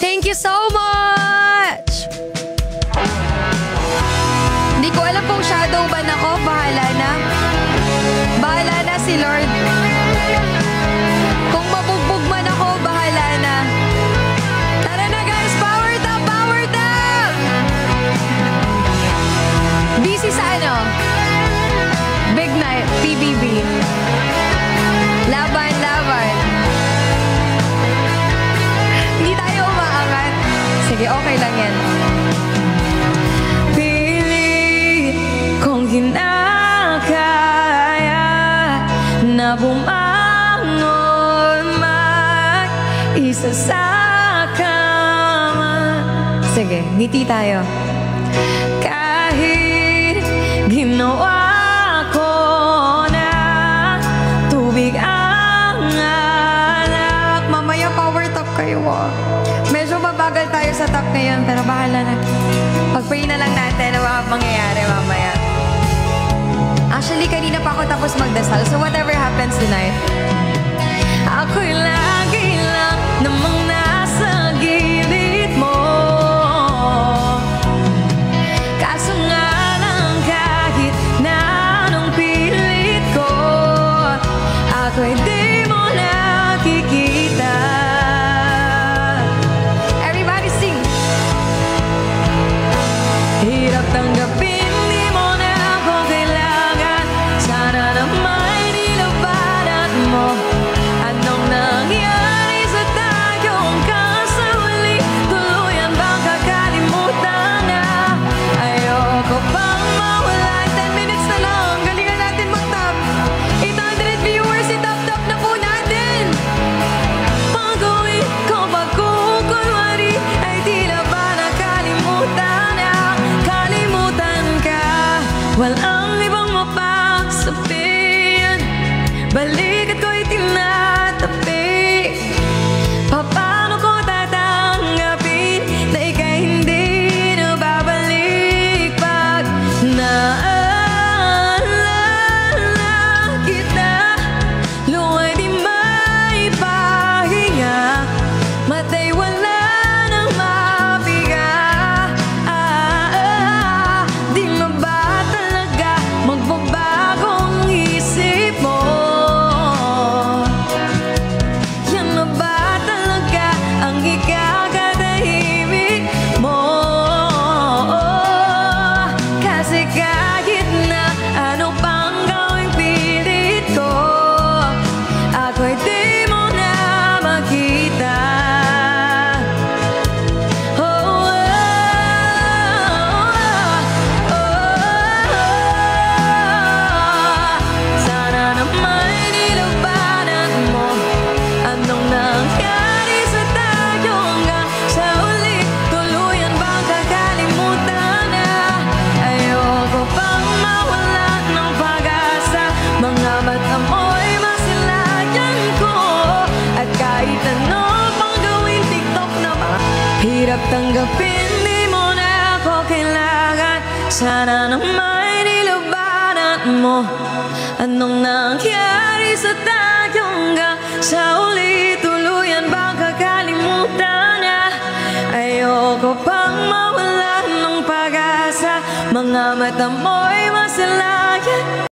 Thank you so much! Hindi ko alam kung shadow ban ako. Bahala na. Bahala na si Lord. Kung mabugbog man ako, bahala na. Tara na guys! Power up! Power up! Busy sa ano? Big night. PBB. Laban, laban. Hindi tayo umaangat. Sige, okay lang yan. Pilit kong kinakaya na bumangon mag-isa sa kama. Sige, ngiti tayo. Kahit ginawa ko na tubig ang alak. Mamaya power top kayo. Medyo mabagal tayo sa top ngayon, pero bahala na. Pag-pray na lang natin ang mga mangyayari mamaya. Actually, kanina pa ako tapos magdasal. So whatever happens tonight, ako'y lagi lang namang nasa gilid mo. Kaso nga lang kahit na anong pilit ko, ako'y di mo nakikita. Everybody sing! Hirap tanggapin, di mo na ako kailangan. Sana naman nilabanan mo. Anong nangyari sa tayong kasawali? Tuluyan bang kakalimutan na? Ayoko pang mawala. 10 minutes na lang, galingan natin mag-top. 800 viewers, itap-top na po natin. Pag-uwi ko pagkukunwari ay tila ba nakalimutan na? Kalimutan ka, walang ibang mapagsabihan. Balikat ko'y tinatabi. Paano ko tatanggapin na ika'y hindi na babalik? Pag naalala kita, luwa'y di maipahinga. Mata'y wala nang mabiga. Di mo ba talaga magbabago ang isip mo? Yan na ba talaga ang ikakatahimik mo? Kasi kahit na ano pang gawing pilit ko, ako'y di mo na makita. Sana naman nilabanan mo. Anong nangyari sa tayo hanggang sa uli? Tuluyan bang kakalimutan na? Ayoko pang mawala ng pag-asa. Mga mata mo'y masilayan ko. At kahit ano pang gawin, TikTok na ba? Hirap tanggapin, di mo na ako kailangan. Sana naman nilabanan mo. Anong nangyari sa tayo hanggang sa uli? Tuluyan bang kakalimutan na? Ayoko pang mawala ng pag-asa. Mga mata mo'y masilayan.